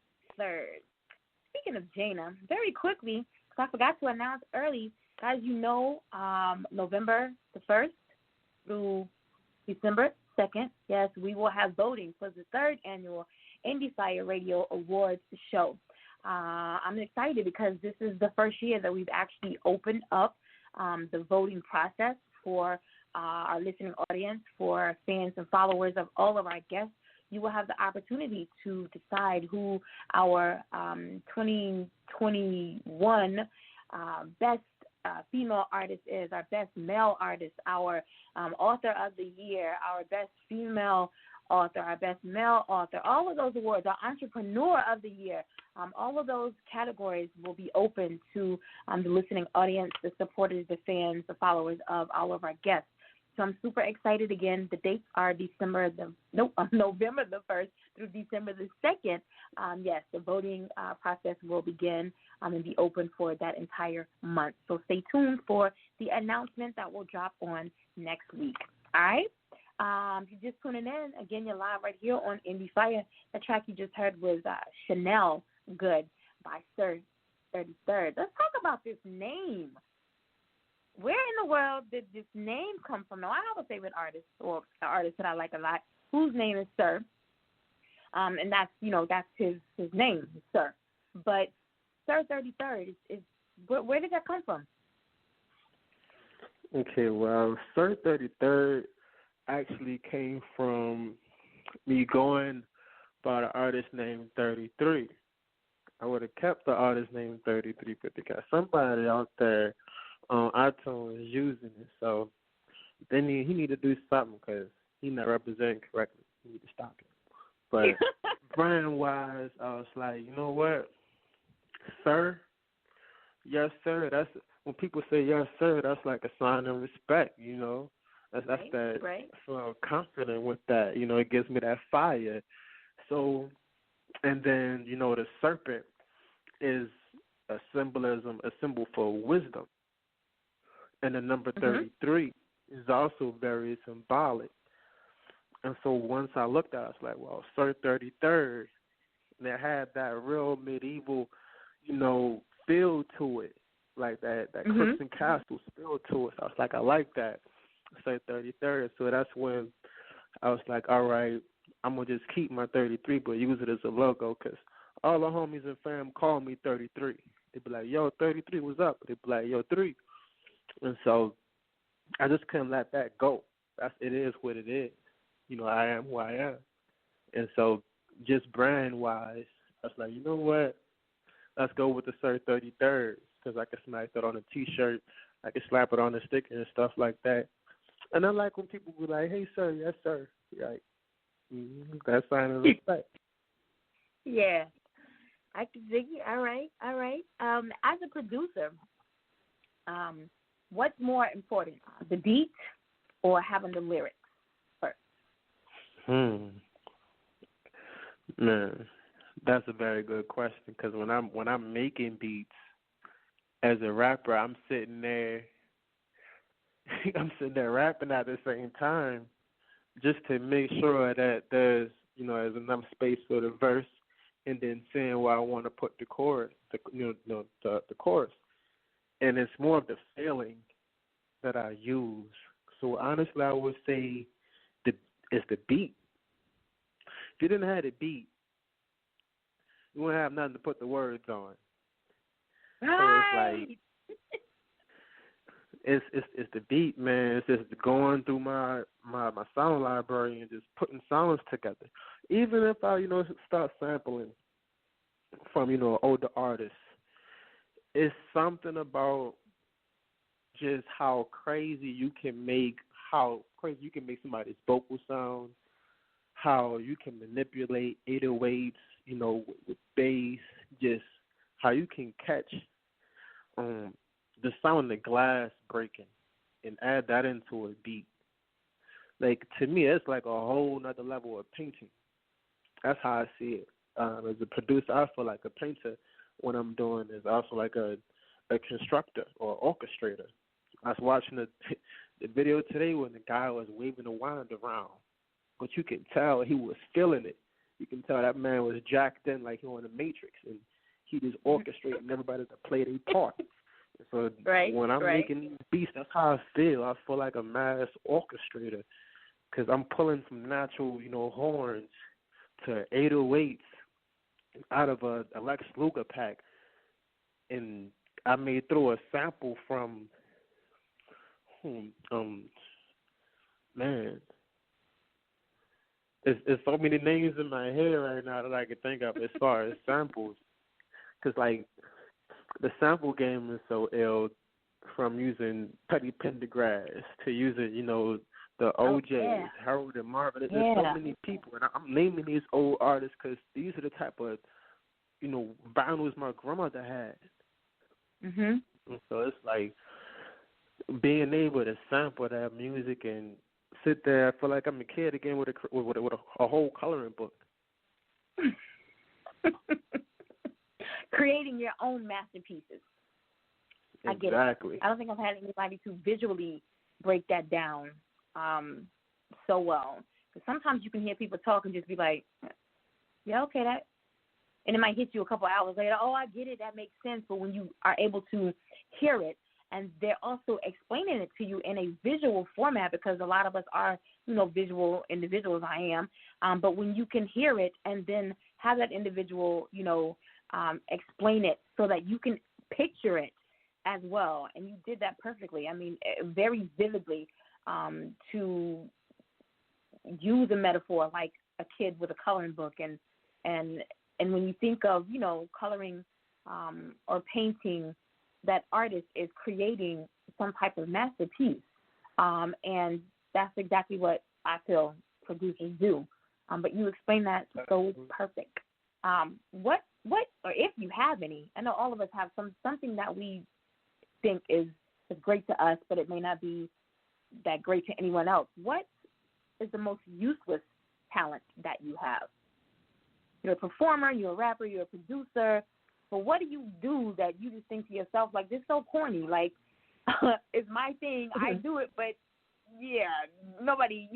Speaking of Jana, very quickly, because I forgot to announce early, guys, you know, November the 1st through December 2nd, yes, we will have voting for the third annual Endie Fiya Radio Awards show. I'm excited because this is the first year that we've actually opened up the voting process for our listening audience, for fans and followers of all of our guests. You will have the opportunity to decide who our 2021 best female artist is, our best male artist, our author of the year, our best female author, our best male author, all of those awards, our entrepreneur of the year, all of those categories will be open to the listening audience, the supporters, the fans, the followers of all of our guests. So I'm super excited. Again, the dates are November the 1st through December the 2nd. Yes, the voting process will begin and be open for that entire month. So stay tuned for the announcement that will drop on next week. All right? If you're just tuning in, again, you're live right here on Endie Fiya. The track you just heard was Chanel Good by Sir33rd. Let's talk about this name. Where in the world did this name come from? Now, I have a favorite artist, or an artist that I like a lot, whose name is Sir. And that's his name, Sir. But Sir33rd is where did that come from? Okay, well, Sir33rd actually came from me going by the artist named 33. I would have kept the artist named 33, but they got somebody out there on iTunes using it. So then he need to do something because he's not representing correctly. He need to stop it. But brand-wise, I was like, you know what, sir? Yes, sir. That's when people say yes, sir. That's like a sign of respect. You know, that's that. Right. I feel confident with that. You know, it gives me that fire. So, and then the serpent is a symbol for wisdom, and the number 33 is also very symbolic. And so once I looked at it, I was like, well, Sir33rd, and it had that real medieval, feel to it, like that Crooks and Castles feel to it. So I was like, I like that, Sir33rd. So that's when I was like, all right, I'm going to just keep my 33, but use it as a logo, because all the homies and fam call me 33. They'd be like, yo, 33, what's up? They'd be like, yo, 3. And so I just couldn't let that go. It is what it is. I am who I am. And so just brand-wise, I was like, you know what? Let's go with the Sir33rd, because I can smack that on a T-shirt. I can slap it on a sticker and stuff like that. And I like when people be like, hey, sir, yes, sir. You're like, that's sign of respect. Yeah. I can dig it. All right. As a producer, what's more important, the beat or having the lyrics first? Man, that's a very good question, because when I'm making beats as a rapper, I'm sitting there rapping at the same time, just to make sure that there's enough space for the verse, and then saying where I want to put the chorus, the chorus, and it's more of the feeling that I use. So honestly, I would say it's the beat. If you didn't have the beat, you wouldn't have nothing to put the words on. Right. So it's the beat, man. It's just going through my sound library and just putting sounds together. Even if I start sampling from older artists, it's something about just how crazy you can make somebody's vocal sound, how you can manipulate 808s you know, with bass, just how you can catch the sound of glass breaking and add that into a beat. Like, to me, it's like a whole nother level of painting. That's how I see it. As a producer, I feel like a painter. What I'm doing is also like a constructor or orchestrator. I was watching the video today when the guy was waving the wand around, but you can tell he was feeling it. You can tell that man was jacked in like he was in the Matrix, and he just orchestrating everybody to play their part. So when I'm making these beats, that's how I feel. I feel like a mass orchestrator because I'm pulling from natural, you know, horns to 808s out of a Lex Luger pack, and I may throw a sample from man, it's so many names in my head right now that I can think of as far as samples, because like the sample game is so ill, from using Petty Pendergrass to using, you know, the OJs, Harold and Marvin. There's so many people, and I'm naming these old artists because these are the type of, you know, vinyls my grandmother had. Mhm. And so it's like being able to sample that music and sit there. I feel like I'm a kid again with a whole coloring book. Creating your own masterpieces. I get it. Exactly. I don't think I've had anybody to visually break that down so well. Because sometimes you can hear people talk and just be like, yeah, okay, that. And it might hit you a couple hours later. Oh, I get it. That makes sense. But when you are able to hear it, and they're also explaining it to you in a visual format, because a lot of us are, you know, visual individuals. I am. But when you can hear it and then have that individual, you know, explain it so that you can picture it as well. And you did that perfectly. I mean, very vividly, to use a metaphor like a kid with a coloring book. And when you think of, you know, coloring or painting, that artist is creating some type of masterpiece. And that's exactly what I feel producers do. But you explained that so perfect. What, or if you have any, I know all of us have something that we think is great to us, but it may not be that great to anyone else. What is the most useless talent that you have? You're a performer, you're a rapper, you're a producer, but what do you do that you just think to yourself, like, this is so corny, like, it's my thing, I do it, but yeah, nobody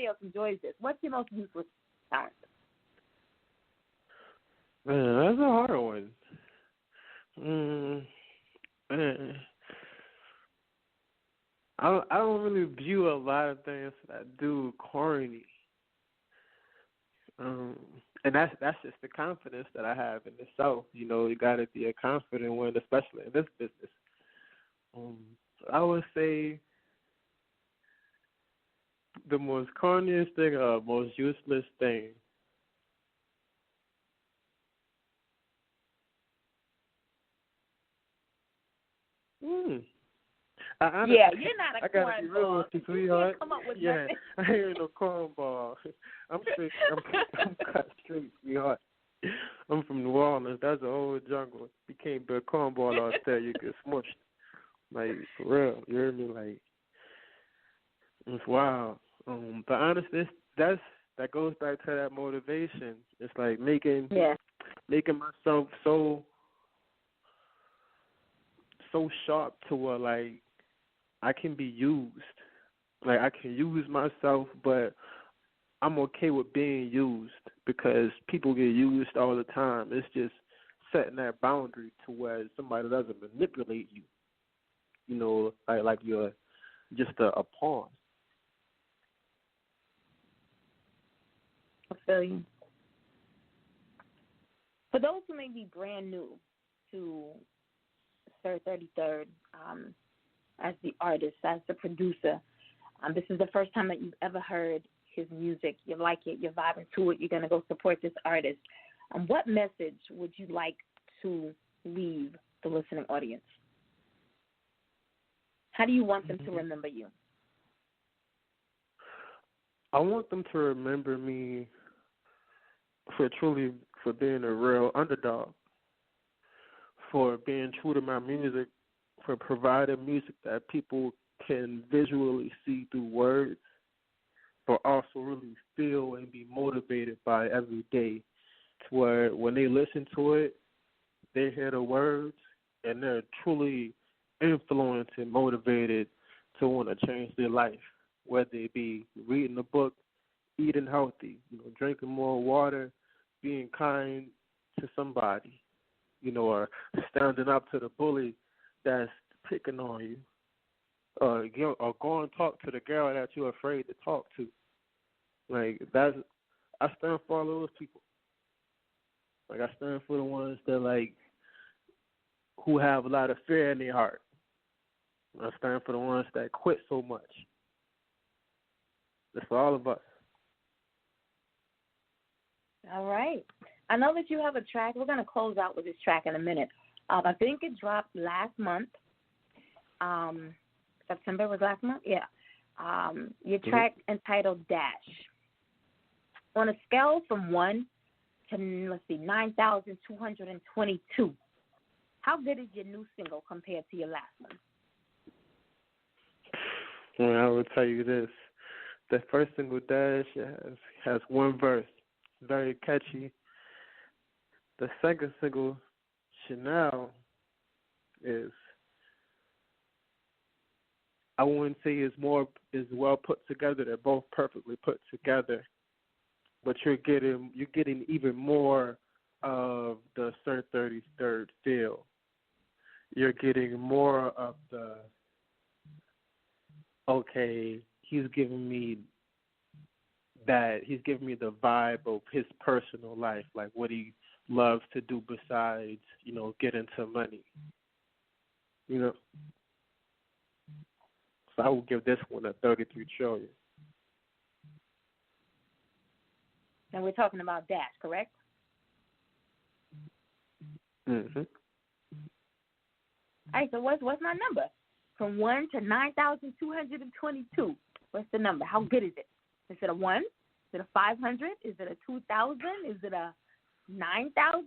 else enjoys this. What's your most useless talent? Man, that's a hard one. Man. I don't really view a lot of things that I do corny. And that's just the confidence that I have in the self. You know, you got to be a confident one, especially in this business. I would say the most corniest thing or most useless thing. Yeah, you're not a cornball. I gotta be real with you, sweetheart. Come up with yeah, nothing. I ain't no cornball. I'm straight. I'm cut straight, sweetheart. I'm from New Orleans. That's a whole jungle. You can't be a cornball out there. You get smushed. Like, for real. You hear me? Like, it's wild. But honestly, that goes back to that motivation. It's like making myself so sharp to where, like, I can be used. Like, I can use myself, but I'm okay with being used because people get used all the time. It's just setting that boundary to where somebody doesn't manipulate you. You know, like you're just a pawn. I feel you. For those who may be brand new to Sir33rd, as the artist, as the producer, this is the first time that you've ever heard his music. You like it, you're vibing to it, you're going to go support this artist. What message would you like to leave the listening audience? How do you want them to remember you? I want them to remember me for truly for being a real underdog, for being true to my music, for providing music that people can visually see through words, but also really feel and be motivated by every day, to where when they listen to it, they hear the words, and they're truly influenced and motivated to want to change their life, whether it be reading a book, eating healthy, drinking more water, being kind to somebody, or standing up to the bully that's picking on you, or go and talk to the girl that you're afraid to talk to. Like, I stand for all those people. Like, I stand for the ones that, who have a lot of fear in their heart. I stand for the ones that quit so much. That's for all of us. All right. I know that you have a track. We're going to close out with this track in a minute. I think it dropped last month. September was last month? Yeah. Your track entitled Dash. On a scale from 1 to, 9,222, how good is your new single compared to your last one? Well, I will tell you this. The first single, Dash, has one verse. Very catchy. The second single, Chanel, I wouldn't say is well put together. They're both perfectly put together, but you're getting even more of the Sir33rd feel. You're getting more of the he's giving me the vibe of his personal life, like what he loves to do besides, get into money. So I will give this one a 33 trillion. And we're talking about Dash, correct? Mm-hmm. All right, so what's my number? From 1 to 9,222. What's the number? How good is it? Is it a 1? Is it a 500? Is it a 2,000? Is it a 9,000?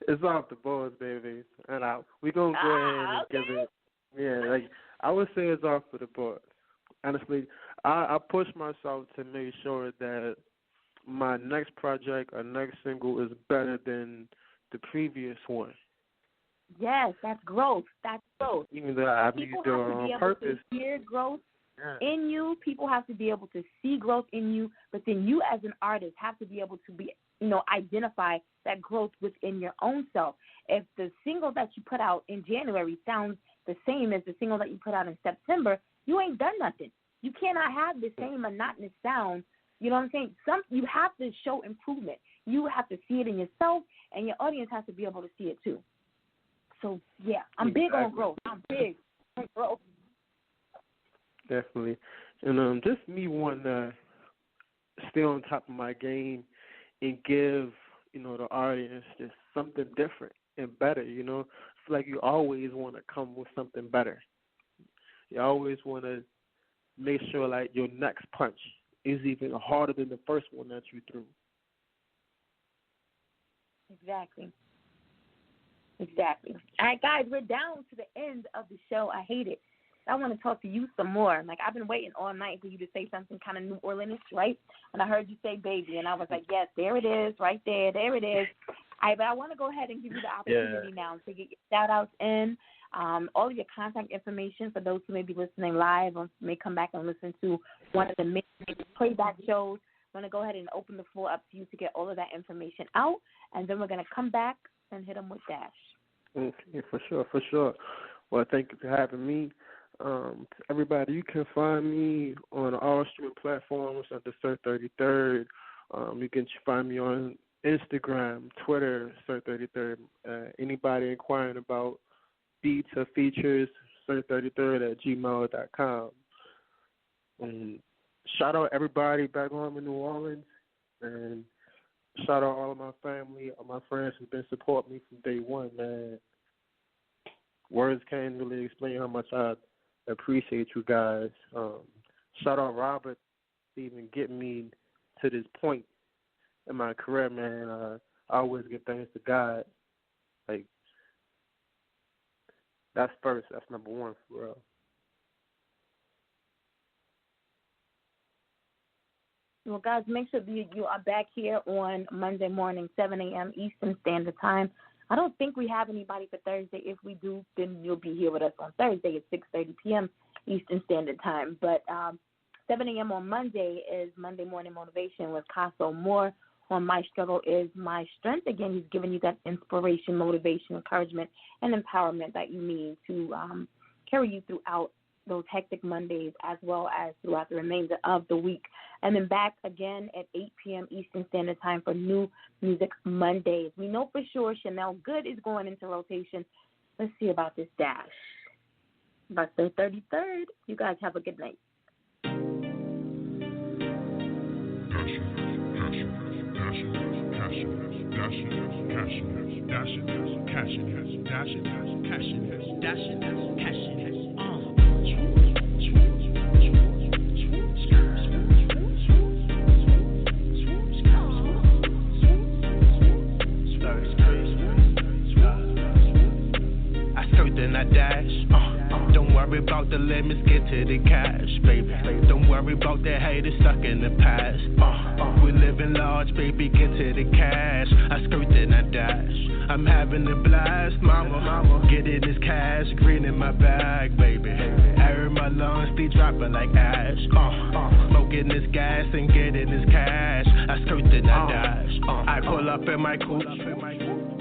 It's off the boards, baby. And we're going to go ahead and give it. Yeah, I would say it's off of the boards. Honestly, I push myself to make sure that my next project or next single is better than the previous one. Yes, that's growth. That's growth. Even though I need to do it on purpose. People have to be able to hear growth in you. People have to be able to see growth in you. But then you as an artist have to be able to be, identify that growth within your own self. If the single that you put out in January sounds the same as the single that you put out in September, you ain't done nothing. You cannot have the same monotonous sound. You know what I'm saying? You have to show improvement. You have to see it in yourself, and your audience has to be able to see it too. So, yeah, I'm big on growth. I'm big on growth. Definitely. And just me wanting to stay on top of my game and give, the audience just something different and better, I feel like you always want to come with something better. You always want to make sure, your next punch is even harder than the first one that you threw. Exactly. All right, guys, we're down to the end of the show. I hate it. I want to talk to you some more. I've been waiting all night for you to say something kind of New Orleans, right? And I heard you say baby, and I was like, yes, there it is, right there. There it is. All right, but I want to go ahead and give you the opportunity now to get your shout-outs in, all of your contact information for those who may be listening live or may come back and listen to one of the playback shows. I'm going to go ahead and open the floor up to you to get all of that information out, and then we're going to come back and hit them with Dash. Okay, for sure. Well, thank you for having me. Everybody, you can find me on all streaming platforms under Sir33rd. You can find me on Instagram, Twitter, Sir33rd. Anybody inquiring about beats or features, Sir33rd@gmail.com. Shout out everybody back home in New Orleans, and shout out all of my family, all my friends who've been supporting me from day one, man. Words can't really explain how much I appreciate you guys. Shout out Robert to even get me to this point in my career, man, I always give thanks to God. Like, that's first. That's number one for real. Well, guys, make sure you are back here on Monday morning, 7 a.m. Eastern Standard Time. I don't think we have anybody for Thursday. If we do, then you'll be here with us on Thursday at 6:30 p.m. Eastern Standard Time. But 7 a.m. on Monday is Monday Morning Motivation with Casso Moore. On My Struggle is My Strength. Again, he's giving you that inspiration, motivation, encouragement, and empowerment that you need to carry you throughout those hectic Mondays as well as throughout the remainder of the week. And then back again at 8 p.m. Eastern Standard Time for New Music Mondays. We know for sure Chanel Good is going into rotation. Let's see about this dash. About the 33rd. You guys have a good night. Then I dash. Don't worry about the limits, get to the cash, baby. Don't worry about the haters stuck in the past. We living large, baby, get to the cash. I skirt then I dash. I'm having a blast, mama. Getting this cash, green in my bag, baby. Air in my lungs, they dropping like ash. Smoking this gas and getting this cash. I skirt then I dash. I pull up in my coupe.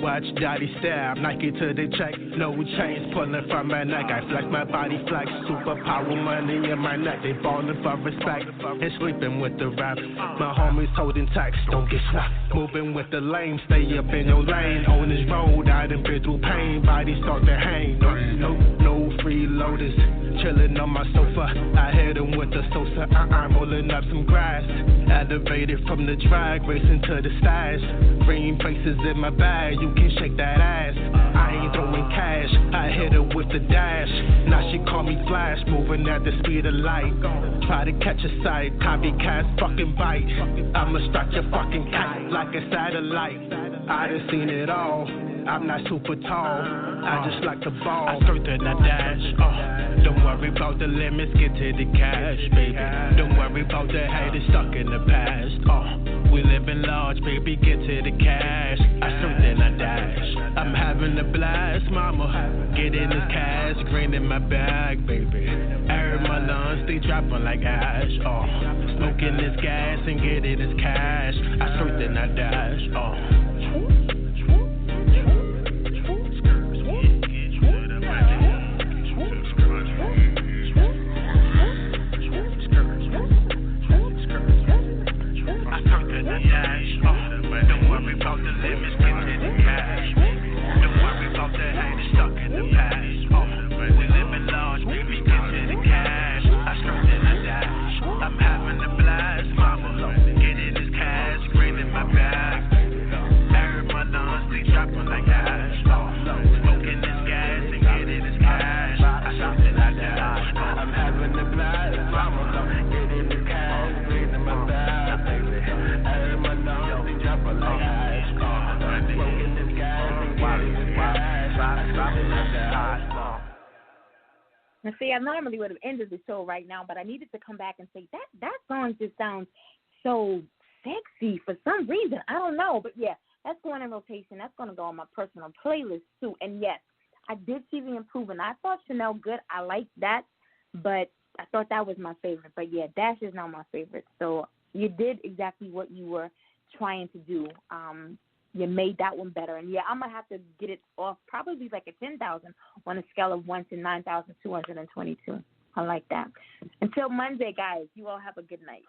Watch daddy stab, Nike to the check, no chains pulling from my neck. I flex my body flex, superpower money in my neck. They ballin' for respect and sleeping with the rap. My homies holding tax, don't get snapped. Moving with the lame, stay up in your lane. On this road, I done been through pain, body start to hang. No freeloaders, chillin' on my sofa. I hit 'em with the Sosa, I'm rolling up some grass. Elevated from the drag, racing to the stash. Green faces in my bag, you can shake that ass. I ain't throwing cash, I hit her with the dash. Now she call me Flash, moving at the speed of light. Try to catch a sight, copycats fucking bite. I'ma strike your fucking kite like a satellite. I done seen it all, I'm not super tall, I just like the ball. I skirt and I dash. Don't worry about the limits, get to the cash, baby. Don't worry about the haters stuck in the past. We living large, baby, get to the cash. I skirt and I dash. I'm having a blast, mama. Getting this cash, green in my bag, baby. Air in my lungs, they dropping like ash. Smoking this gas and getting this cash. I skirt and I dash. Don't worry about the limits, get to the cash. Don't worry about the haters stuck in the past. We living large, baby, get to the cash. I skirt and I dash. I'm having a blast, mama. Getting this cash, green in my bag. Air in my lungs, they dropping like ash. Smoking this gas and getting this cash. I skirt and I dash. I'm having a blast, mama. Getting this cash, green in my bag, baby. Air in my lungs, they dropping like ash. Smoking this gas and getting this cash. I skirt and I dash. Now, see, I normally would have ended the show right now, but I needed to come back and say that song just sounds so sexy for some reason. I don't know, but yeah, that's going in rotation. That's going to go on my personal playlist too. And yes, I did see the improvement. I thought Chanel Good. I liked that, but I thought that was my favorite. But yeah, Dash is not my favorite. So you did exactly what you were trying to do. You made that one better. And yeah, I'm going to have to get it off probably like a 10,000 on a scale of 1 to 9,222. I like that. Until Monday, guys, you all have a good night.